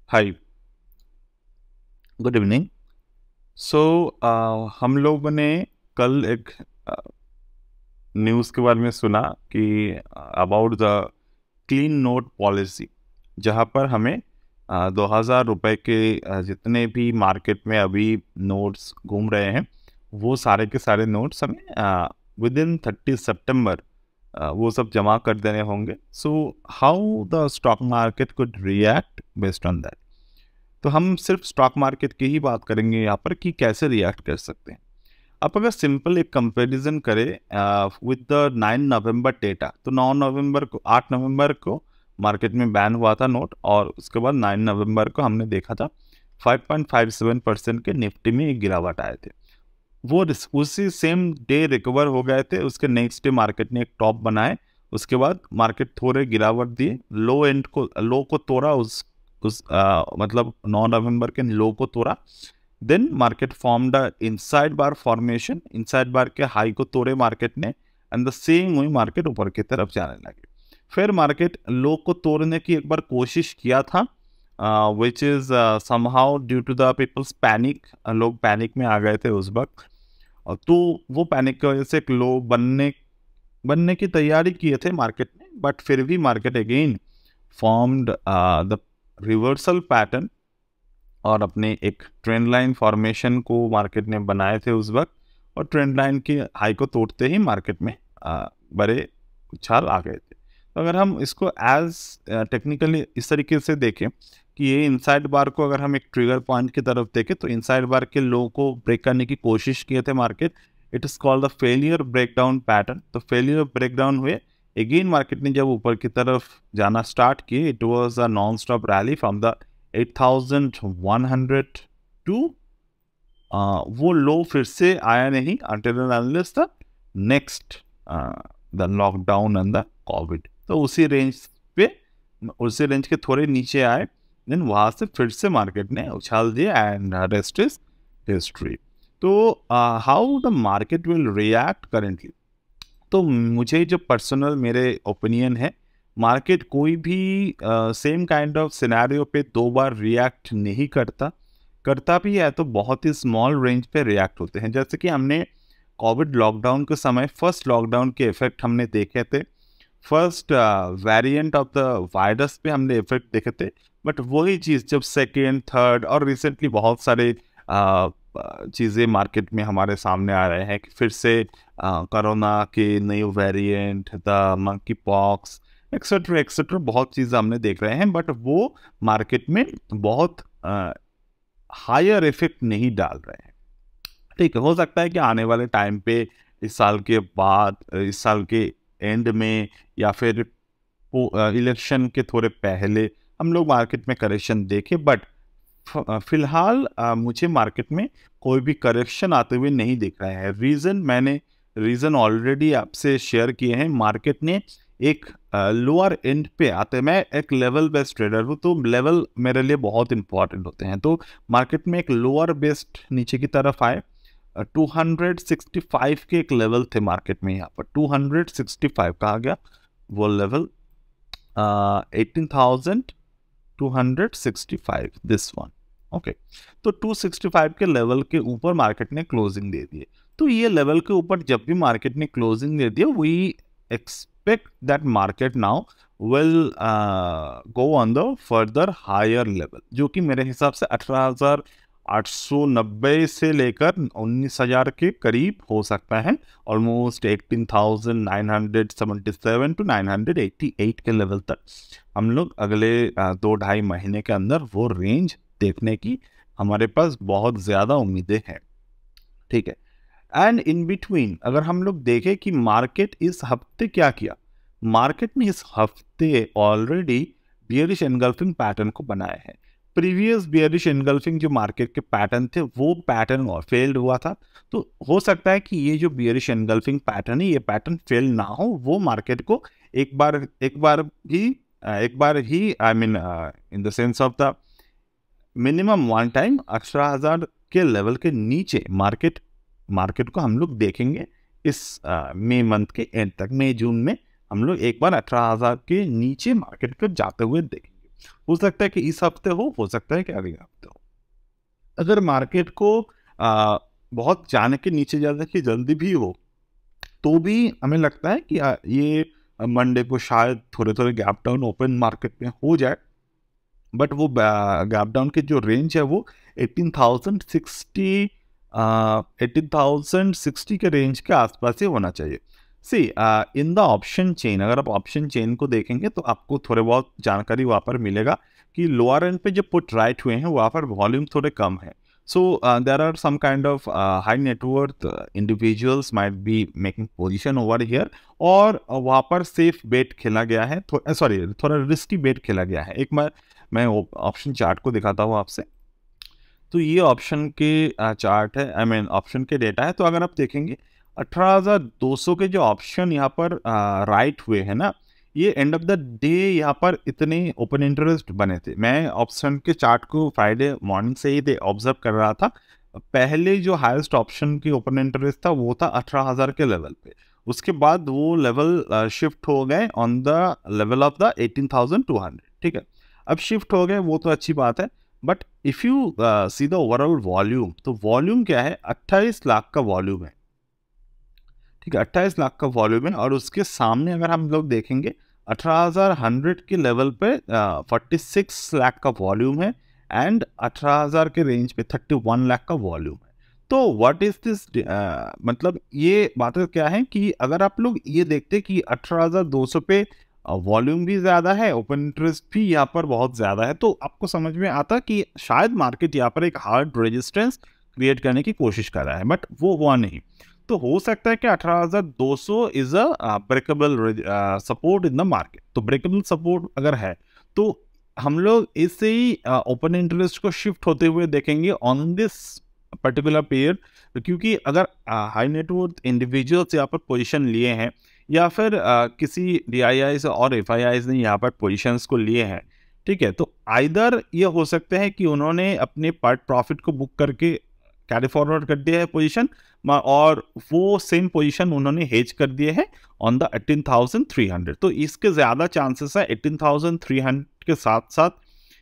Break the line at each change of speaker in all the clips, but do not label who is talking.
हाय, good evening. सो हम लोगों ने कल एक न्यूज़ के बारे में सुना कि about the clean note policy, जहाँ पर हमें 2000 रुपए के जितने भी मार्केट में अभी नोट्स घूम रहे हैं, वो सारे के सारे नोट्स हमें विद इन 30 सितंबर वो सब जमा कर देने होंगे। So how the stock market could react based on that. तो हम सिर्फ स्टॉक मार्केट की ही बात करेंगे यहाँ पर कि कैसे रिएक्ट कर सकते हैं। आप अगर सिंपल एक कंपैरिजन करें विद द 9 नवंबर डेटा, तो 9 नवंबर को 8 नवंबर को मार्केट में बैन हुआ था नोट, और उसके बाद 9 नवंबर को हमने देखा था 5.57% के निफ्टी में एक गिरावट आए थे। वो उसी सेम डे रिकवर हो गए थे। उसके नेक्स्ट डे मार्केट ने एक टॉप बनाए, उसके बाद मार्केट थोड़े गिरावट दिए, लो को तोड़ा, मतलब 9 नवंबर के लो को तोड़ा। देन मार्केट फॉर्म्ड इनसाइड बार फॉर्मेशन, इनसाइड बार के हाई को तोड़े मार्केट ने, एंड द सेम वही मार्केट ऊपर की तरफ जाने लगे। फिर मार्केट लो को तोड़ने की एक बार कोशिश किया था, which is somehow due to the people's panic. लोग पैनिक में आ गए थे उस वक्त, तो वो पैनिक की वजह से एक लो बनने की तैयारी किए थे मार्केट ने, बट फिर भी market again formed the reversal pattern, और अपने एक ट्रेंड लाइन फॉर्मेशन को मार्केट ने बनाए थे उस वक्त, और ट्रेंड लाइन के हाई को तोड़ते ही मार्केट में बड़े उछाल आ गए थे। तो अगर हम इसको एज टेक्निकली इस तरीके से देखें कि ये इनसाइड बार को अगर हम एक ट्रिगर पॉइंट की तरफ देखें, तो इनसाइड बार के लो को ब्रेक करने की कोशिश किए थे market. It is called the failure breakdown pattern. तो फेलियर ब्रेकडाउन हुए, अगेन मार्केट ने जब ऊपर की तरफ जाना स्टार्ट किए, it was a non stop rally from the 8100 to वो लो फिर से आया नहीं until and unless the next the lockdown and the Covid. तो उसी रेंज पे, उसी रेंज के थोड़े नीचे आए, देन वहाँ से फिर से मार्केट ने उछाल दिया, एंड रेस्ट इज हिस्ट्री। तो how the market will react currently, तो मुझे जो पर्सनल मेरे ओपिनियन है, मार्केट कोई भी सेम काइंड ऑफ सिनेरियो पे दो बार रिएक्ट नहीं करता। करता भी है तो बहुत ही स्मॉल रेंज पे रिएक्ट होते हैं। जैसे कि हमने कोविड लॉकडाउन के समय फर्स्ट लॉकडाउन के इफेक्ट हमने देखे थे, first variant of the virus पे हमने इफेक्ट देखे थे। बट वही चीज़ जब सेकेंड, थर्ड और रिसेंटली बहुत सारे चीज़ें मार्केट में हमारे सामने आ रहे हैं कि फिर से कोरोना के new variant, the monkey pox, etcetera etcetera, बहुत चीज़ें हमने देख रहे हैं, बट वो मार्केट में बहुत हायर इफेक्ट नहीं डाल रहे हैं। ठीक है, हो सकता है कि आने वाले टाइम पे, इस साल के बाद, इस साल के एंड में, या फिर इलेक्शन के थोड़े पहले हम लोग मार्केट में करेक्शन देखें, बट फिलहाल मुझे मार्केट में कोई भी करेक्शन आते हुए नहीं दिख रहा है। रीज़न ऑलरेडी आपसे शेयर किए हैं। मार्केट ने एक लोअर एंड पे आते, मैं एक लेवल बेस्ड ट्रेडर हूँ, तो लेवल मेरे लिए बहुत इंपॉर्टेंट होते हैं। तो मार्केट में एक लोअर बेस्ड नीचे की तरफ आए, 265 के एक लेवल थे मार्केट में, यहाँ पर 265 कहा गया वो लेवल, 18,265 दिस वन। ओके, तो 265 के लेवल के ऊपर मार्केट ने क्लोजिंग दे दिए। तो ये लेवल के ऊपर जब भी मार्केट ने क्लोजिंग दे दिया, we expect that market now will go on the further higher level, जो कि मेरे हिसाब से 18,890 से लेकर 19,000 के करीब हो सकता है। ऑलमोस्ट 18,977 टू 988 के लेवल तक हम लोग अगले 2-2.5 महीने के अंदर वो रेंज देखने की हमारे पास बहुत ज़्यादा उम्मीदें हैं। ठीक है, एंड इन बिटवीन अगर हम लोग देखें कि मार्केट इस हफ्ते क्या किया, मार्केट ने इस हफ्ते ऑलरेडी बियरिश एनगल्फिंग पैटर्न को बनाया है। प्रीवियस बियरिश एनगल्फिंग जो मार्केट के पैटर्न थे, वो पैटर्न और फेल्ड हुआ था। तो हो सकता है कि ये जो बियरिश एनगल्फिंग पैटर्न है, ये पैटर्न फेल ना हो, वो मार्केट को एक बार ही I mean in the sense of the minimum one time 18,000 के लेवल के नीचे मार्केट को हम लोग देखेंगे इस मई मंथ के एंड तक। मई जून में हम लोग एक बार 18,000 के नीचे मार्केट को जाते हुए देखेंगे। हो सकता है कि इस हफ्ते हो सकता है कि अगले हफ्ते हो। अगर मार्केट को बहुत जाने के नीचे जाने की जल्दी भी हो तो भी हमें लगता है कि ये मंडे को शायद थोड़े थोड़े गैप डाउन ओपन मार्केट में हो जाए, बट वो गैप डाउन की जो रेंज है वो 18,060 18,060 के रेंज के आसपास ही होना चाहिए। सी इन द ऑप्शन चेन, अगर आप ऑप्शन चेन को देखेंगे तो आपको थोड़े बहुत जानकारी वहाँ पर मिलेगा कि लोअर एंड पे जो पुट राइट हुए हैं वहाँ पर वॉल्यूम थोड़े कम है। So there are some kind of high net worth individuals might be making position over here, और वहाँ पर सेफ बेट खेला गया है, सॉरी थोड़ा रिस्की बेट खेला गया है। एक मैं ऑप्शन चार्ट को दिखाता हूँ आपसे। तो ये ऑप्शन के चार्ट है, आई मीन ऑप्शन के डेटा है। तो अगर आप देखेंगे 18,200 के जो ऑप्शन यहाँ पर राइट हुए हैं ना, ये एंड ऑफ द डे यहाँ पर इतने ओपन इंटरेस्ट बने थे। मैं ऑप्शन के चार्ट को फ्राइडे मॉर्निंग से ही ऑब्जर्व कर रहा था। पहले जो हाईएस्ट ऑप्शन की ओपन इंटरेस्ट था वो था 18,000 के लेवल पे, उसके बाद वो लेवल शिफ्ट हो गए on the level of the 18,200। ठीक है, अब शिफ्ट हो गए वो तो अच्छी बात है, but if you see the overall volume, तो वॉल्यूम क्या है, 28 लाख का वॉल्यूम है। ठीक है, 28 लाख का वॉल्यूम है, और उसके सामने अगर हम लोग देखेंगे 18,100 के लेवल पे 46 लाख का वॉल्यूम है, एंड 18,000 के रेंज पे 31 लाख का वॉल्यूम है। तो व्हाट इज दिस, मतलब ये बातें क्या है कि अगर आप लोग ये देखते कि 18,200 पे वॉल्यूम भी ज़्यादा है, ओपन इंटरेस्ट भी यहाँ पर बहुत ज़्यादा है, तो आपको समझ में आता कि शायद मार्केट यहाँ पर एक हार्ड रेजिस्टेंस क्रिएट करने की कोशिश कर रहा है, बट वो हुआ नहीं। तो हो सकता है कि 18,200 is a breakable support in the market. तो ब्रेकेबल सपोर्ट अगर है तो हम लोग इससे ही ओपन इंटरेस्ट को शिफ्ट होते हुए देखेंगे ऑन दिस पर्टिकुलर पीरियड, क्योंकि अगर हाई नेटवर्थ इंडिविजुअल्स यहाँ पर पोजीशन लिए हैं, या फिर किसी DIIs और FIIs ने यहाँ पर पोजीशंस को लिए हैं, ठीक है, तो आइदर ये हो सकते हैं कि उन्होंने अपने पार्ट प्रॉफिट को बुक करके कैरी फॉरवर्ड कर दिया है पोजीशन, और वो सेम पोजीशन उन्होंने हेज कर दिए हैं ऑन द 18,300। तो इसके ज़्यादा चांसेस है 18,300 के साथ साथ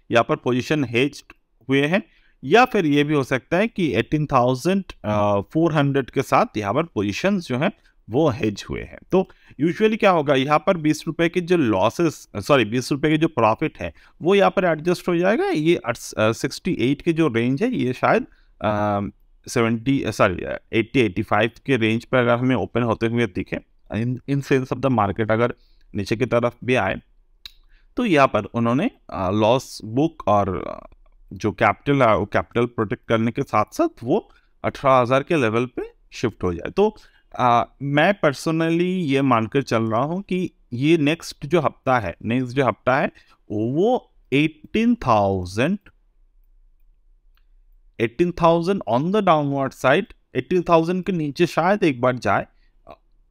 यहाँ पर पोजीशन हेज हुए हैं, या फिर ये भी हो सकता है कि 18,400 के साथ यहाँ पर पोजीशन जो है वो हेज हुए हैं। तो यूजुअली क्या होगा, यहाँ पर 20 रुपए के जो लॉसेस, सॉरी 20 रुपए के जो प्रॉफिट है वो यहाँ पर एडजस्ट हो जाएगा। ये 68 के जो रेंज है ये शायद 80-85 के रेंज पर अगर हमें ओपन होते हुए दिखे in sense of the market, अगर नीचे की तरफ भी आए तो यहाँ पर उन्होंने लॉस बुक और जो कैपिटल है वो कैपिटल प्रोटेक्ट करने के साथ साथ वो 18,000 के लेवल पे शिफ्ट हो जाए। तो मैं पर्सनली ये मानकर चल रहा हूँ कि ये नेक्स्ट जो हफ्ता है वो 18,000 ऑन द डाउनवर्ड साइड, 18,000 के नीचे शायद एक बार जाए,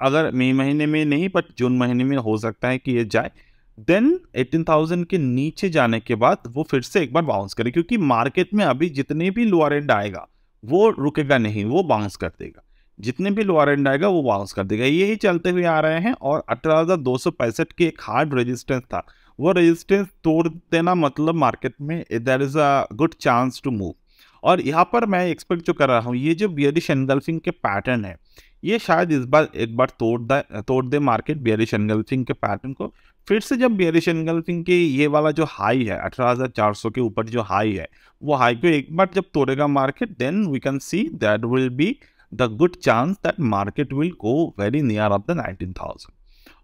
अगर मई महीने में नहीं बट जून महीने में हो सकता है कि ये जाए। देन 18,000 के नीचे जाने के बाद वो फिर से एक बार बाउंस करे, क्योंकि मार्केट में अभी जितने भी लोअर एंड आएगा वो रुकेगा नहीं, वो बाउंस कर देगा। जितने भी लोअर एंड आएगा वो बाउंस कर देगा, यही चलते हुए आ रहे हैं। और 18,265 की एक हार्ड रेजिस्टेंस था, वो रेजिस्टेंस तोड़ देना मतलब मार्केट में there is a good chance to move. और यहाँ पर मैं एक्सपेक्ट जो कर रहा हूँ, ये जो बियरिश एनगल्फिंग के पैटर्न है ये शायद इस बार एक बार तोड़ दे मार्केट बियरिश एनगल्फिंग के पैटर्न को। फिर से जब बियरिश एनगल्फिंग के ये वाला जो हाई है 18,400 के ऊपर जो हाई है, वो हाई को एक बार जब तोड़ेगा market, then we can see that will be the good chance that market will go very near of the 19,000।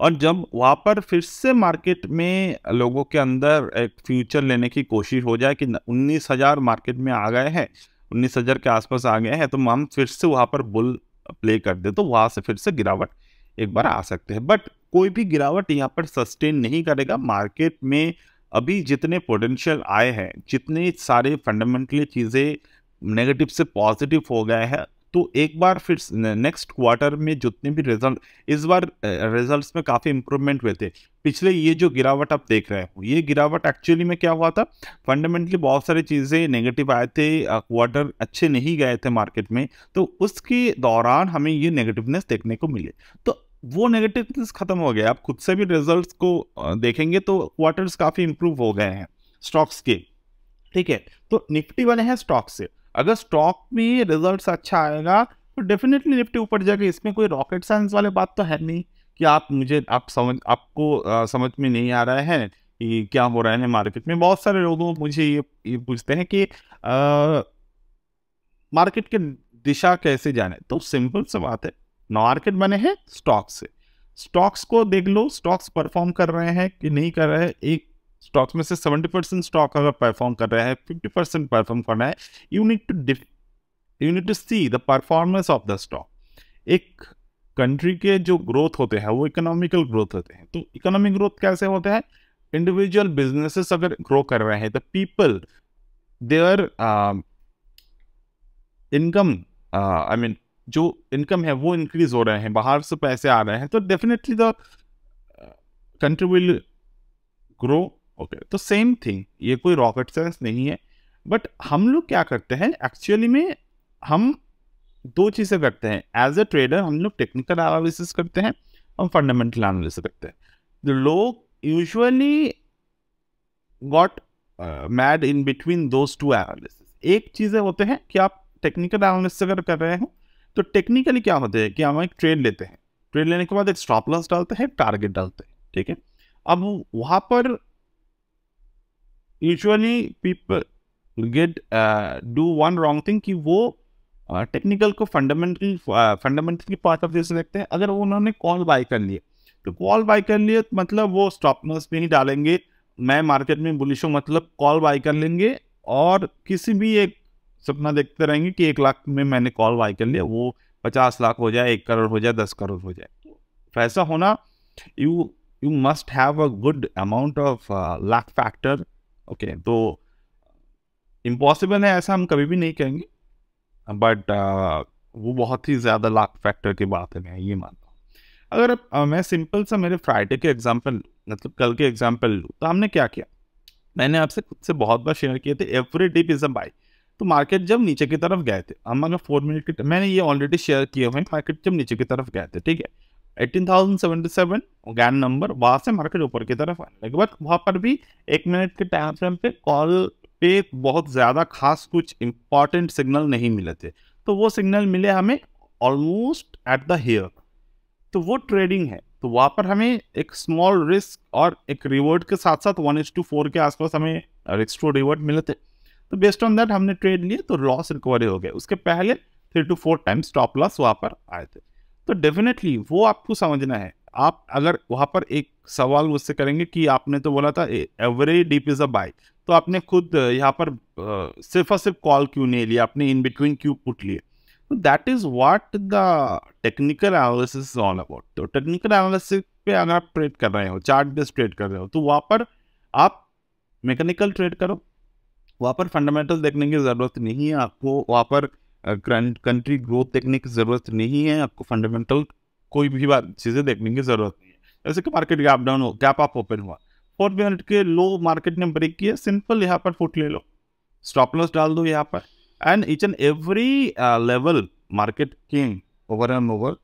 और जब वहाँ पर फिर से मार्केट में लोगों के अंदर एक फ्यूचर लेने की कोशिश हो जाए कि 19,000 मार्केट में आ गए हैं, 19,000 के आसपास आ गए हैं, तो हम फिर से वहाँ पर बुल प्ले कर दे, तो वहाँ से फिर से गिरावट एक बार आ सकते हैं। बट कोई भी गिरावट यहाँ पर सस्टेन नहीं करेगा। मार्केट में अभी जितने पोटेंशियल आए हैं, जितने सारे फंडामेंटली चीज़ें नेगेटिव से पॉजिटिव हो गए हैं, तो एक बार फिर नेक्स्ट क्वार्टर में जितने भी रिजल्ट, इस बार रिजल्ट्स में काफ़ी इंप्रूवमेंट हुए थे। पिछले ये जो गिरावट आप देख रहे हो, ये गिरावट एक्चुअली में क्या हुआ था, फंडामेंटली बहुत सारी चीज़ें नेगेटिव आए थे, क्वार्टर अच्छे नहीं गए थे मार्केट में, तो उसके दौरान हमें ये नेगेटिवनेस देखने को मिले। तो वो नेगेटिवनेस खत्म हो गया। आप खुद से भी रिजल्ट्स को देखेंगे तो क्वार्टर्स काफ़ी इंप्रूव हो गए हैं।
स्टॉक्स के, ठीक है। तो निफ्टी बने हैं स्टॉक से, अगर स्टॉक में रिजल्ट्स अच्छा आएगा तो डेफिनेटली निफ्टी ऊपर जाएगा। इसमें कोई रॉकेट साइंस वाले बात तो है नहीं कि आपको समझ में नहीं आ रहा है कि क्या हो रहा है मार्केट में। बहुत सारे लोगों मुझे ये पूछते हैं कि मार्केट की दिशा कैसे जाने, तो सिंपल सा बात है, मार्केट बने हैं स्टॉक्स से, स्टॉक्स को देख लो, स्टॉक्स परफॉर्म कर रहे हैं कि नहीं कर रहे हैं। एक स्टॉक्स में से 70% स्टॉक अगर परफॉर्म कर रहा है, 50% परफॉर्म कर रहा है, you need to see the performance of the stock. एक कंट्री के जो ग्रोथ होते हैं वो इकोनॉमिकल ग्रोथ होते हैं। तो इकोनॉमिक ग्रोथ कैसे होता है, इंडिविजुअल बिजनेसेस अगर ग्रो कर रहे हैं, the people there income I mean जो इनकम है वो इंक्रीज हो रहे हैं, बाहर से पैसे आ रहे हैं, तो definitely the country will grow. Okay, तो सेम थिंग, ये कोई रॉकेट साइंस नहीं है। बट हम लोग क्या करते हैं एक्चुअली में, हम दो चीज़ें करते हैं एज ए ट्रेडर। हम लोग टेक्निकल एनालिसिस करते हैं, हम फंडामेंटल एनालिसिस करते हैं। द लोग usually got mad in between those two analysis. एक चीज़ें होते हैं कि आप टेक्निकल एनालिसिस अगर कर रहे हो तो टेक्निकली क्या होते हैं कि हम एक ट्रेड लेते हैं, ट्रेड लेने के बाद एक स्टॉप लॉस डालते हैं, टारगेट डालते हैं, ठीक है। अब वहाँ पर usually people get do one wrong thing कि वो टेक्निकल को फंडामेंटल पार्ट ऑफ दिस देखते हैं। अगर उन्होंने कॉल बाय कर लिए तो कॉल बाय कर लिए मतलब वो स्टॉप लॉस में ही डालेंगे। मैं मार्केट में बुलिश हूँ मतलब कॉल बाय कर लेंगे और किसी भी एक सपना देखते रहेंगे कि 1 लाख में मैंने कॉल बाय कर लिया, वो 50 लाख हो जाए, 1 करोड़ हो जाए, 10 करोड़ हो जाए। तो ऐसा होना, you must have a good amount of luck factor. Okay, तो इम्पॉसिबल है ऐसा हम कभी भी नहीं कहेंगे, बट वो बहुत ही ज़्यादा लक फैक्टर की बात है, मैं ये मानता हूँ। अगर मैं सिंपल सा मेरे फ्राइडे के एग्जाम्पल, मतलब कल के एग्जाम्पल लूँ, तो हमने क्या किया, मैंने आपसे खुद से बहुत बार शेयर किए थे, every dip is a buy. तो मार्केट जब नीचे की तरफ गए थे, हम अगर 4 मिनट की, मैंने ये ऑलरेडी शेयर किए हुए, मार्केट जब नीचे की तरफ गए थे, ठीक है, 18,077 गैन नंबर, वहाँ से मार्केट ऊपर की तरफ आने लगे। बट वहाँ पर भी 1 मिनट के टाइम फ्रेम पे कॉल पे बहुत ज़्यादा खास कुछ इंपॉर्टेंट सिग्नल नहीं मिले थे। तो वो सिग्नल मिले हमें ऑलमोस्ट एट द हियर, तो वो ट्रेडिंग है। तो वहाँ पर हमें एक स्मॉल रिस्क और एक रिवॉर्ड के साथ साथ 1:4 के आसपास हमें रिस्क टू रिवॉर्ड मिले थे। तो बेस्ड ऑन दैट हमने ट्रेड लिए, तो लॉस रिकवरी हो गया। उसके पहले 3 to 4 टाइम्स स्टॉप लॉस वहाँ पर आए थे। तो डेफिनेटली वो आपको समझना है। आप अगर वहाँ पर एक सवाल मुझसे करेंगे कि आपने तो बोला था every dip is a buy, तो आपने खुद यहाँ पर सिर्फ और सिर्फ कॉल क्यों नहीं लिया, आपने इन बिटवीन क्यों पुट लिए? तो that is what the technical analysis is all about. तो टेक्निकल एनालिसिस पे अगर आप ट्रेड कर रहे हो, चार्ट बेस्ड ट्रेड कर रहे हो, तो वहाँ पर आप मैकेनिकल ट्रेड करो, वहाँ पर फंडामेंटल देखने की ज़रूरत नहीं है आपको, वहाँ पर कंट्री ग्रोथ देखने की ज़रूरत नहीं है आपको, फंडामेंटल कोई भी बात चीज़ें देखने की ज़रूरत नहीं है। जैसे कि मार्केट गैप डाउन हो, गैप अप ओपन हुआ, 4 मिनट के लो मार्केट ने ब्रेक किया, सिंपल यहाँ पर फुट ले लो, स्टॉप लॉस डाल दो यहाँ पर, and each and every level market came over and over,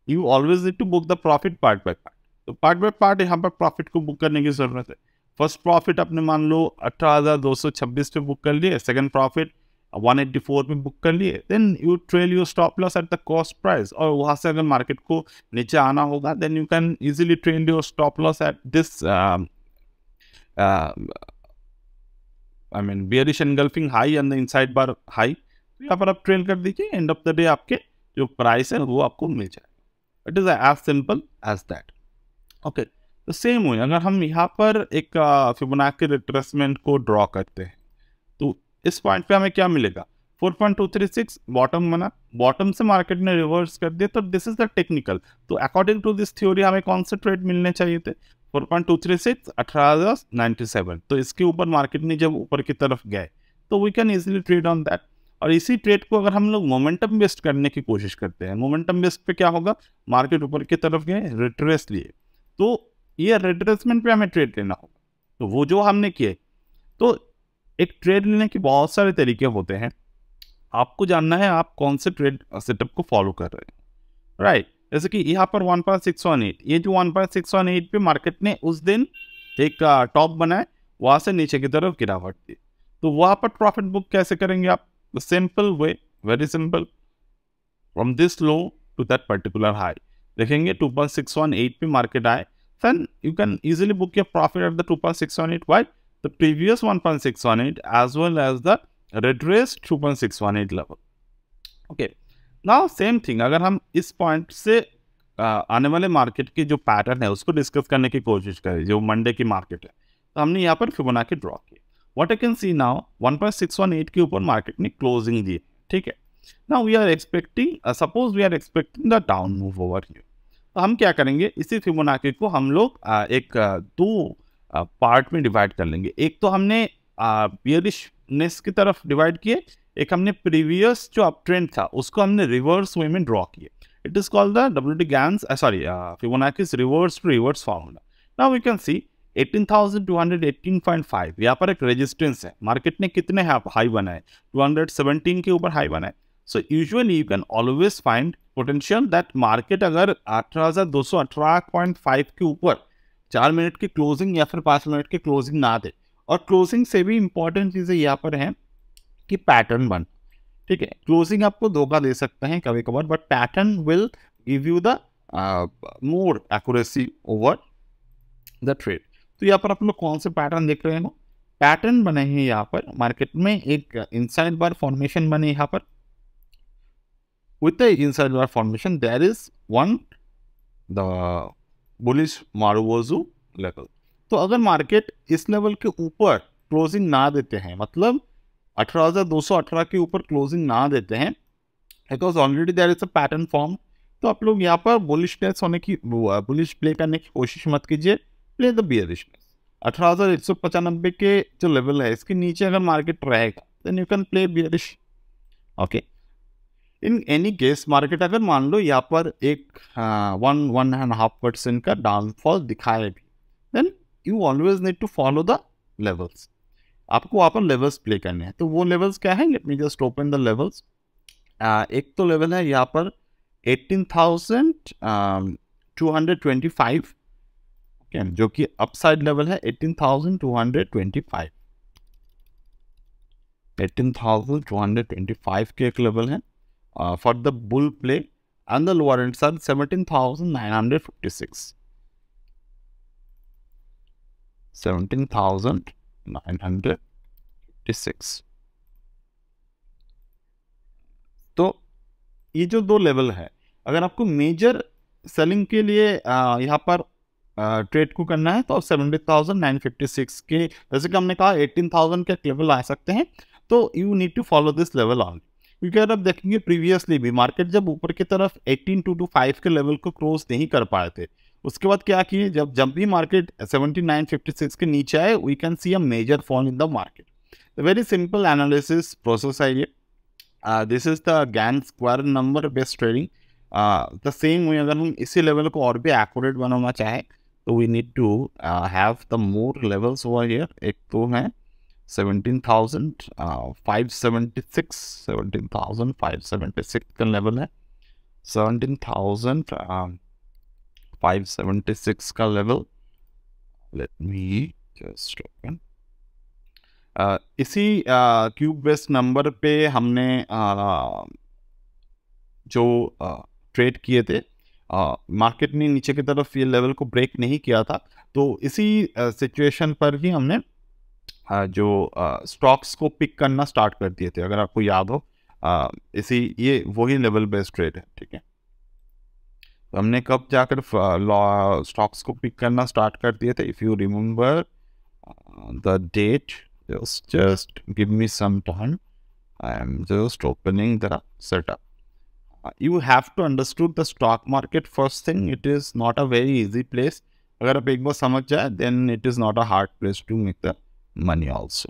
you always need to book the profit part by part. तो पार्ट बाय पार्ट यहाँ पर प्रॉफिट को बुक करने की ज़रूरत है। फर्स्ट प्रॉफिट आपने मान लो 18,226 पे बुक कर लिए, सेकंड प्रॉफिट 184 पे बुक कर लिए, then you trail your stop loss at the cost price, और वहाँ से अगर मार्केट को नीचे आना होगा then you can easily trail your stop loss at this I mean bearish engulfing high and the inside bar high. यहाँ पर आप ट्रेल कर दीजिए, एंड ऑफ द डे आपके जो प्राइस है वो आपको मिल जाएगा। It is as simple as that. Okay, तो सेम हुई अगर हम यहाँ पर एक फिबोनाची रिट्रेसमेंट को ड्रॉ करते हैं, तो इस पॉइंट पे हमें क्या मिलेगा, 4.236 बॉटम बना, बॉटम से मार्केट ने रिवर्स कर दिया, तो दिस इज द टेक्निकल। तो अकॉर्डिंग टू दिस थ्योरी हमें कौन से ट्रेड मिलने चाहिए थे, 4.236 18,097। तो इसके ऊपर मार्केट ने जब ऊपर की तरफ गए तो we can easily trade on that. और इसी ट्रेड को अगर हम लोग मोमेंटम बेस्ड करने की कोशिश करते हैं, मोमेंटम बेस्ड पे क्या होगा, मार्केट ऊपर की तरफ गए, रिट्रेस लिए, तो ये रिट्रेसमेंट पे हमें ट्रेड लेना होगा। तो वो जो हमने किए, तो एक ट्रेड लेने के बहुत सारे तरीके होते हैं, आपको जानना है आप कौन से ट्रेड सेटअप को फॉलो कर रहे हैं, राइट। जैसे कि यहाँ पर 1.618, ये जो 1.618 पे मार्केट ने उस दिन एक टॉप बनाए, वहां से नीचे की तरफ गिरावट थी, तो वहां पर प्रॉफिट बुक कैसे करेंगे आप? Simple way, very simple, from this low to that particular high देखेंगे 2.618 पे मार्केट आए, then you can easily book your profit at the 2.618. Why? The previous 1.618 as well as the retraced 2.618 level. Okay. Now same thing, अगर हम इस point से आने वाले market की जो पैटर्न है उसको डिस्कस करने की कोशिश करें, जो मंडे की मार्केट है, तो हमने यहाँ पर फिबोनाची ड्रॉ की। What I can see now 1.618 के ऊपर मार्केट ने क्लोजिंग दी, ठीक है। Now we are expecting, suppose we are expecting the down move over here, तो हम क्या करेंगे, इसी फिबोनाची को हम लोग दो पार्ट में डिवाइड कर लेंगे। एक तो हमने बियरिशनेस की तरफ डिवाइड किए, एक हमने प्रीवियस जो अप ट्रेंड था उसको हमने रिवर्स वे में ड्रॉ किए। It is called the Fibonacci's reverse to reverse formula. Now we can see 18,218.5 यहाँ पर एक रेजिस्टेंस है। मार्केट ने कितने हाई बनाए? 217 के ऊपर हाई बनाए। So usually you can always find potential that market अगर 18,218.5 के ऊपर 4 मिनट की क्लोजिंग या फिर 5 मिनट की क्लोजिंग ना दे, और क्लोजिंग से भी इंपॉर्टेंट चीजें यहाँ पर है कि पैटर्न बन, ठीक है। क्लोजिंग आपको धोखा दे सकते हैं कभी कभार, but pattern will give you the more accuracy over the trade. तो यहाँ पर आप लोग कौन से पैटर्न देख रहे हो? पैटर्न बने हैं यहाँ पर मार्केट में, एक इनसाइड बार फॉर्मेशन बने यहाँ पर। With the inside bar formation, there is the bullish Marubozu level. तो अगर मार्केट इस लेवल के ऊपर क्लोजिंग ना देते हैं, मतलब 18,218 के ऊपर क्लोजिंग ना देते हैं, because already there is a pattern form, तो आप लोग यहाँ पर बुलिशनेस होने की, बुलिश प्ले करने की कोशिश मत कीजिए, प्ले द बियरिशनेस। 18,195 के जो लेवल है इसके नीचे अगर मार्केट रहेगा then you can play bearish. Okay, in any case market अगर मान लो यहाँ पर एक 1.5% का डाउनफॉल दिखाए भी, then you always need to follow the levels. आपको वहाँ पर लेवल्स प्ले करने हैं, तो वो लेवल्स क्या है? Late me just open the levels. एक तो लेवल है यहाँ पर 18,225, ओके, जो कि अपसाइड लेवल है 18,225। 18,225 के एक लेवल है for the bull play, and the lower ends are 17,956. 17,956। तो ये जो दो लेवल है, अगर आपको मेजर सेलिंग के लिए यहाँ पर ट्रेड को करना है तो 17,956 के, जैसे कि हमने कहा 18,000 के लेवल आ सकते हैं, तो you need to follow this level on. क्योंकि अगर आप देखेंगे प्रीवियसली भी मार्केट जब ऊपर की तरफ 18,225 के लेवल को क्रॉस नहीं कर पाए थे, उसके बाद क्या किए, जब भी मार्केट 17,956 के नीचे आए, we can see a major fall in the market. Very simple analysis process है ये। This is the Gann square number based trading. The same way अगर हम इसी लेवल को और भी एक्यूरेट बनाना चाहें तो we need to have the more levels over here. एक तो है 17,576 का लेवल है, 17,576 का level. Let me just open. इसी क्यूब बेस्ड नंबर पे हमने जो ट्रेड किए थे, मार्केट ने नीचे की तरफ ये लेवल को ब्रेक नहीं किया था, तो इसी सिचुएशन पर ही हमने जो स्टॉक्स को पिक करना स्टार्ट कर दिए थे। अगर आपको याद हो, ये वही लेवल बेस्ड ट्रेड है, ठीक है। तो हमने कब जाकर स्टॉक्स को पिक करना स्टार्ट कर दिए थे? If you remember the date, just give me some time, I am just opening the setup. You have to understood the stock market first thing, it is not a very easy place. अगर आप एक बार समझ जाए then it is not a hard place to make the money also.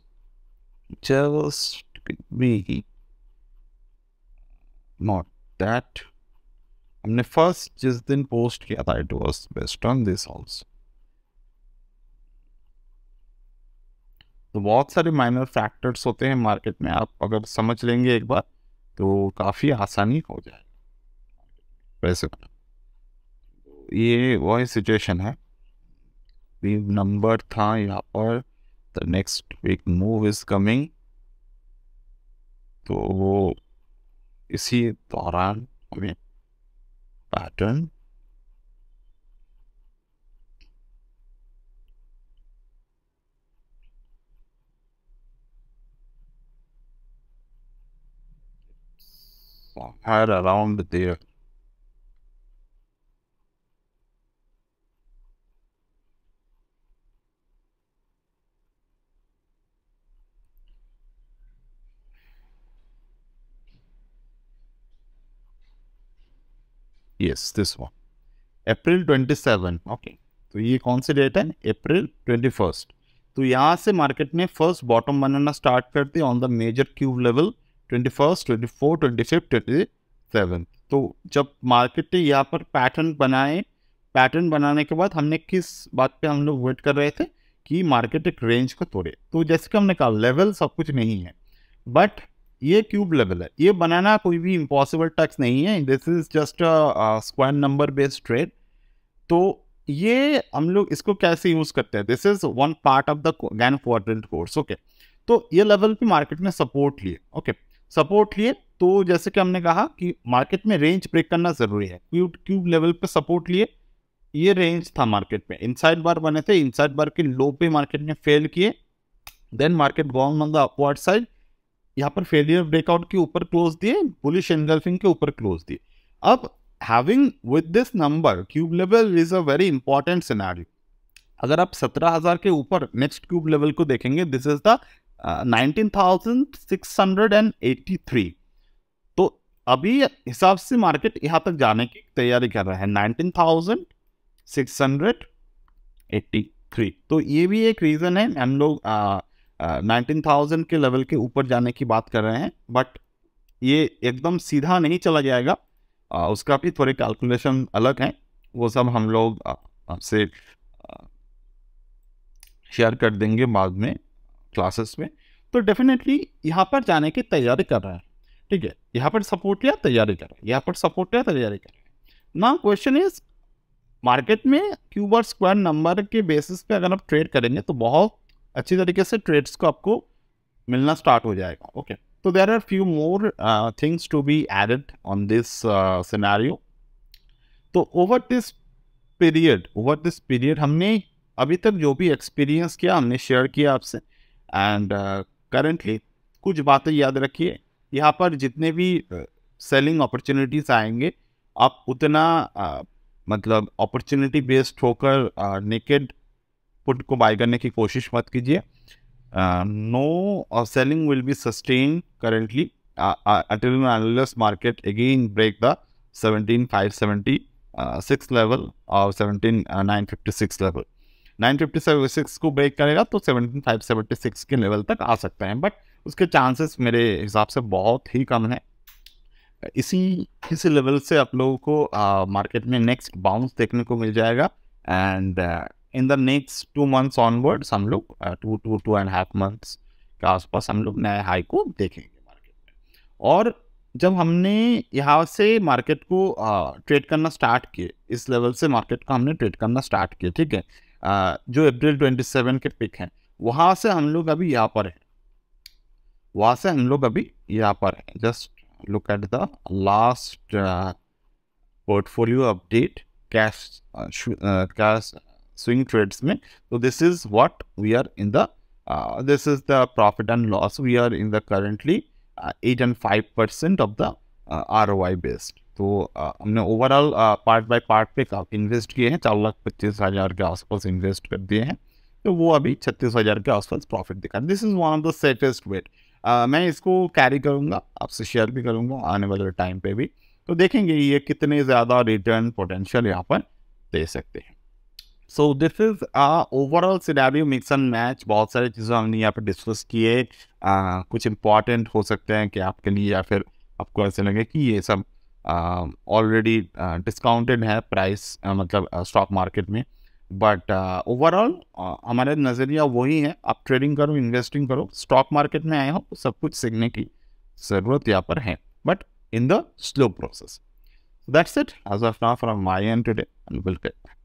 Just give me not that. हमने first जिस दिन post किया था it was based on this also. तो बहुत सारे माइनर फैक्टर्स होते हैं मार्केट में, आप अगर समझ लेंगे एक बार तो काफ़ी आसानी हो जाएगा वैसे। ये वही सिचुएशन है, नंबर था यहाँ पर the next big move is coming, तो वो इसी दौरान हमें pattern somewhere around there. Yes, this one. April 27, okay. तो ये कौन सी डेट है? अप्रैल 21। तो यहाँ से मार्केट ने फर्स्ट बॉटम बनाना स्टार्ट करते on the major cube level 21, 24, 25, 27। तो जब मार्केट ने यहाँ पर पैटर्न बनाए, पैटर्न बनाने के बाद हमने किस बात पे हम लोग वेट कर रहे थे कि मार्केट एक रेंज को तोड़े। तो जैसे कि हमने कहा लेवल सब कुछ नहीं है, बट ये क्यूब लेवल है, ये बनाना कोई भी इम्पॉसिबल टैक्स नहीं है। This is just a square number based trade. तो ये हम लोग इसको कैसे यूज करते हैं? This is one part of the Gann quadrant course, okay. तो ये लेवल पे मार्केट में सपोर्ट लिए, ओके, सपोर्ट लिए। तो जैसे कि हमने कहा कि मार्केट में रेंज ब्रेक करना जरूरी है। क्यूब लेवल पे सपोर्ट लिए, ये रेंज था मार्केट में, इनसाइड बार बने थे, इनसाइड बार के लो पे मार्केट ने फेल किए, then market gone on the upward side, यहाँ पर फेलियर ब्रेकआउट के ऊपर क्लोज दिए, बुलिश एंगल्फिंग के ऊपर क्लोज दिए। अब having with this number cube level is a very important scenario। अगर आप 17,000 के ऊपर नेक्स्ट क्यूब लेवल को देखेंगे, दिस इज द 19,683। तो अभी हिसाब से मार्केट यहां तक जाने की तैयारी कर रहा है, 19,683। तो ये भी एक रीजन है, हम लोग 19,000 के लेवल के ऊपर जाने की बात कर रहे हैं, बट ये एकदम सीधा नहीं चला जाएगा। उसका भी थोड़े कैलकुलेशन अलग हैं, वो सब हम लोग आपसे शेयर कर देंगे बाद में क्लासेस में। तो डेफिनेटली यहाँ पर जाने की तैयारी कर रहा है, ठीक है। यहाँ पर सपोर्ट लिया, तैयारी कर रहा है, यहाँ पर सपोर्ट लिया, तैयारी कर रहा है। ना क्वेश्चन इज, मार्केट में क्यूब और स्क्वायर नंबर के बेसिस पे अगर आप ट्रेड करेंगे तो बहुत अच्छी तरीके से ट्रेड्स को आपको मिलना स्टार्ट हो जाएगा, okay. So there are few more things to be added on this scenario. तो over this period हमने अभी तक जो भी एक्सपीरियंस किया हमने शेयर किया आपसे, एंड currently कुछ बातें याद रखिए। यहाँ पर जितने भी सेलिंग अपॉर्चुनिटीज आएंगे, आप उतना मतलब अपॉर्चुनिटी बेस्ड होकर नेकेड पुट को बाय करने की कोशिश मत कीजिए। No selling will be sustained currently until unless market again break the 17,576 level or 17,956 level। 956 को ब्रेक करेगा तो 17,576 के लेवल तक आ सकते हैं, बट उसके चांसेस मेरे हिसाब से बहुत ही कम है। इसी लेवल से आप लोगों को मार्केट में नेक्स्ट बाउंस देखने को मिल जाएगा, and in the next 2 months onwards हम लोग 2.5 months के आसपास हम लोग नए हाई को देखेंगे मार्केट में। और जब हमने यहाँ से मार्केट को ट्रेड करना स्टार्ट किए, इस लेवल से मार्केट को हमने ट्रेड करना स्टार्ट किया, ठीक है। जो अप्रैल 27 के पिक हैं, वहाँ से हम लोग अभी यहाँ पर हैं, वहाँ से हम लोग अभी यहाँ पर हैं। Just look at the last portfolio update cash swing trades में। तो this is what we are in the this is the profit and loss we are in the currently 8 and 5% of the ROI based. तो हमने overall part by part पे काफ़ी invest किए हैं, 4,25,000 के आसपास इन्वेस्ट कर दिए हैं, तो वो अभी 36,000 के आसपास प्रॉफिट दिखा। This is one of the safest bet. मैं इसको कैरी करूँगा, आपसे शेयर भी करूँगा आने वाले टाइम पे भी, तो देखेंगे ये कितने ज़्यादा रिटर्न पोटेंशियल यहाँ पर दे सकते हैं। So this is overall scenario mix and match. बहुत सारी चीज़ें हमने यहाँ पर डिस्कस किए, कुछ इंपॉर्टेंट हो सकते हैं कि आपके लिए, या फिर आपको ऐसे लगे कि ये सब ऑलरेडी डिस्काउंटेड है प्राइस, मतलब स्टॉक मार्केट में, बट ओवरऑल हमारा नज़रिया वही है, आप ट्रेडिंग करो, इन्वेस्टिंग करो। स्टॉक मार्केट में आए हो तो सब कुछ सीखने की ज़रूरत यहाँ पर है, but in the slow process. So that's it as of now from my end today, and we'll get back.